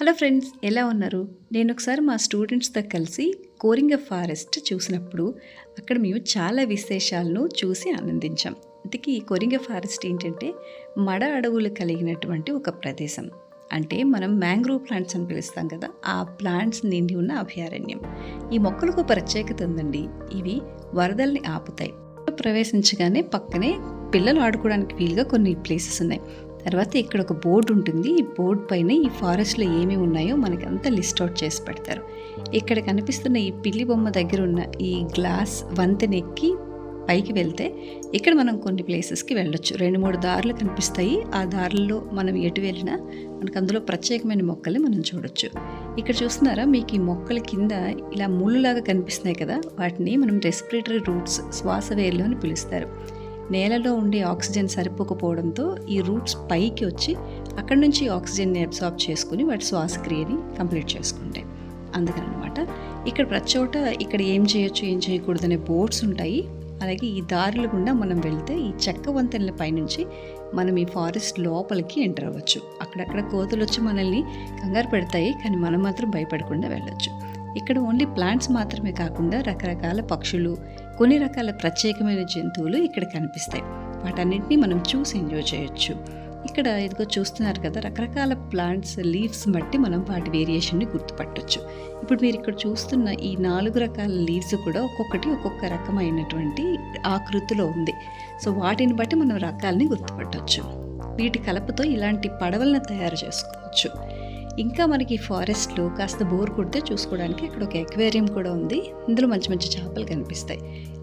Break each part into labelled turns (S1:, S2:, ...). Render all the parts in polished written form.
S1: Hello friends, ఎలా ఉన్నారు? నేను ఒకసారి మా స్టూడెంట్స్తో కలిసి కోరింగ ఫారెస్ట్ చూసినప్పుడు అక్కడ మేము చాలా విశేషాలను చూసి ఆనందించాం. ఇంతకీ ఈ కోరింగ ఫారెస్ట్ ఏంటంటే మడ అడవులు కలిగినటువంటి ఒక ప్రదేశం. అంటే మనం మ్యాంగ్రోవ్ ప్లాంట్స్ అని పిలుస్తాం కదా, ఆ ప్లాంట్స్ నిండి ఉన్న అభయారణ్యం. ఈ మొక్కలకు ప్రత్యేకత ఉందండి. ఇవి వరదల్ని ఆపుతాయి. ప్రవేశించగానే పక్కనే పిల్లలు ఆడుకోవడానికి వీలుగా కొన్ని ప్లేసెస్ ఉన్నాయి. తర్వాత ఇక్కడ ఒక బోర్డు ఉంటుంది. ఈ బోర్డు పైన ఈ ఫారెస్ట్లో ఏమేమి ఉన్నాయో మనకి అంతా లిస్ట్ అవుట్ చేసి పెడతారు. ఇక్కడ కనిపిస్తున్న ఈ పిల్లి బొమ్మ దగ్గర ఉన్న ఈ గ్లాస్ వంతెనెక్కి పైకి వెళ్తే ఇక్కడ మనం కొన్ని ప్లేసెస్కి వెళ్ళొచ్చు. 2-3 దారులు కనిపిస్తాయి. ఆ దారుల్లో మనం ఎటు వెళ్ళినా మనకు అందులో ప్రత్యేకమైన మొక్కల్ని మనం చూడొచ్చు. ఇక్కడ చూస్తున్నారా, మీకు ఈ మొక్కల కింద ఇలా ముళ్ళులాగా కనిపిస్తున్నాయి కదా, వాటిని మనం రెస్పిరేటరీ రూట్స్, శ్వాసవేర్లు అని పిలుస్తారు. నేలలో ఉండే ఆక్సిజన్ సరిపోకపోవడంతో ఈ రూట్స్ పైకి వచ్చి అక్కడి నుంచి ఆక్సిజన్ని అబ్సార్బ్ చేసుకుని వాటి శ్వాసక్రియని కంప్లీట్ చేసుకుంటాయి. అందుకనమాట ఇక్కడ ప్రతి చోట ఇక్కడ ఏం చేయొచ్చు, ఏం చేయకూడదు అనే బోర్డ్స్ ఉంటాయి. అలాగే ఈ దారుల గుండా మనం వెళ్తే ఈ చెక్క వంతెనల పైనుంచి మనం ఈ ఫారెస్ట్ లోపలికి ఎంటర్ అవ్వచ్చు. అక్కడక్కడ కోతులు వచ్చి మనల్ని కంగారు పెడతాయి, కానీ మనం మాత్రం భయపడకుండా వెళ్ళొచ్చు. ఇక్కడ ఓన్లీ ప్లాంట్స్ మాత్రమే కాకుండా రకరకాల పక్షులు, కొన్ని రకాల ప్రత్యేకమైన జంతువులు ఇక్కడ కనిపిస్తాయి. వాటన్నింటినీ మనం చూసి ఎంజాయ్ చేయొచ్చు. ఇక్కడ ఇదిగో చూస్తున్నారు కదా, రకరకాల ప్లాంట్స్ లీవ్స్ బట్టి మనం వాటి వేరియేషన్ని గుర్తుపట్టవచ్చు. ఇప్పుడు మీరు ఇక్కడ చూస్తున్న ఈ 4 రకాల లీవ్స్ కూడా ఒక్కొక్కటి ఒక్కొక్క రకమైనటువంటి ఆకృతిలో ఉంది. సో వాటిని బట్టి మనం రకాలని గుర్తుపట్టవచ్చు. వీటి కలపతో ఇలాంటి పడవలను తయారు చేసుకోవచ్చు. ఇంకా మనకి ఫారెస్ట్లో కాస్త బోర్ కొడితే చూసుకోవడానికి అక్కడ ఒక ఎక్వేరియం కూడా ఉంది. ఇందులో మంచి మంచి చేపలు కనిపిస్తాయి.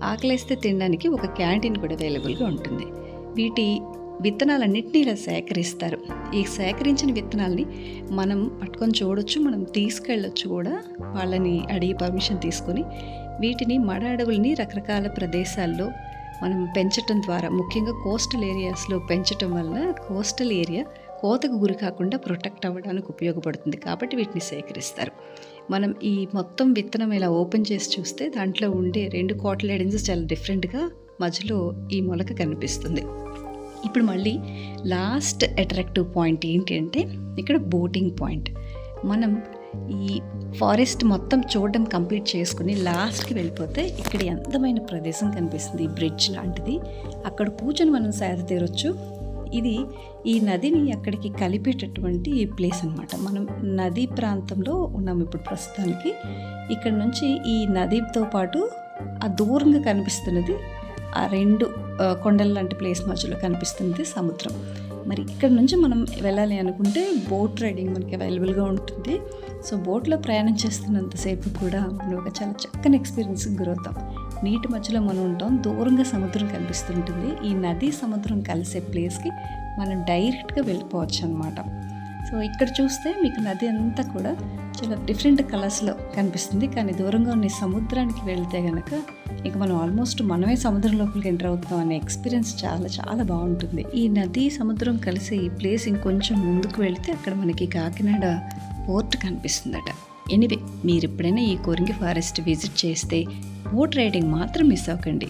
S1: ఆకలేస్తే తినడానికి ఒక క్యాంటీన్ కూడా అవైలబుల్గా ఉంటుంది. వీటి విత్తనాలన్నింటినీ ఇలా సేకరిస్తారు. ఈ సేకరించిన విత్తనాలని మనం పట్టుకొని చూడొచ్చు, మనం తీసుకెళ్ళొచ్చు కూడా. వాళ్ళని అడిగి పర్మిషన్ తీసుకొని వీటిని మడ అడవుల్ని రకరకాల ప్రదేశాల్లో మనం పెంచటం ద్వారా, ముఖ్యంగా కోస్టల్ ఏరియాస్లో పెంచటం వల్ల కోస్టల్ ఏరియా కోతకు గురి కాకుండా ప్రొటెక్ట్ అవ్వడానికి ఉపయోగపడుతుంది. కాబట్టి వీటిని సేకరిస్తారు. మనం ఈ మొత్తం విత్తనం ఇలా ఓపెన్ చేసి చూస్తే దాంట్లో ఉండే 2 కోట్లెడెన్స్ చాలా డిఫరెంట్గా మధ్యలో ఈ మొలక కనిపిస్తుంది. ఇప్పుడు మళ్ళీ లాస్ట్ అట్రాక్టివ్ పాయింట్ ఏంటి అంటే ఇక్కడ బోటింగ్ పాయింట్. మనం ఈ ఫారెస్ట్ మొత్తం చూడడం కంప్లీట్ చేసుకుని లాస్ట్కి వెళ్ళిపోతే ఇక్కడ అందమైన ప్రదేశం కనిపిస్తుంది. బ్రిడ్జ్ లాంటిది, అక్కడ కూర్చొని మనం సేద తీరొచ్చు. ఇది ఈ నదిని అక్కడికి కలిపేటటువంటి ప్లేస్ అనమాట. మనం నదీ ప్రాంతంలో ఉన్నాం ఇప్పుడు ప్రస్తుతానికి. ఇక్కడ నుంచి ఈ నదితో పాటు ఆ దూరంగా కనిపిస్తున్నది ఆ 2 కొండల లాంటి ప్లేస్ మధ్యలో కనిపిస్తుంది సముద్రం. మరి ఇక్కడ నుంచి మనం వెళ్ళాలి అనుకుంటే బోట్ రైడింగ్ మనకి అవైలబుల్గా ఉంటుంది. సో బోట్లో ప్రయాణం చేస్తున్నంతసేపు కూడా మనం ఒక చాలా చక్కని ఎక్స్పీరియన్స్కి గురవుతాం. నీటి మధ్యలో మనం ఉంటాం, దూరంగా సముద్రం కనిపిస్తుంటుంది. ఈ నది సముద్రం కలిసే ప్లేస్కి మనం డైరెక్ట్గా వెళ్ళిపోవచ్చు అనమాట. సో ఇక్కడ చూస్తే మీకు నది అంతా కూడా చాలా డిఫరెంట్ కలర్స్లో కనిపిస్తుంది. కానీ దూరంగా ఉన్న సముద్రానికి వెళ్తే కనుక ఇక మనం ఆల్మోస్ట్ మనమే సముద్రం లోపలికి ఎంటర్ అవుతాం అనే ఎక్స్పీరియన్స్ చాలా చాలా బాగుంటుంది. ఈ నది సముద్రం కలిసి ఈ ప్లేస్ ఇంకొంచెం ముందుకు వెళితే అక్కడ మనకి కాకినాడ పోర్ట్ కనిపిస్తుందట. ఎనీవే, మీరు ఎప్పుడైనా ఈ కోరింగ ఫారెస్ట్ విజిట్ చేస్తే బోట్ రైడింగ్ మాత్రం మిస్ అవ్వకండి.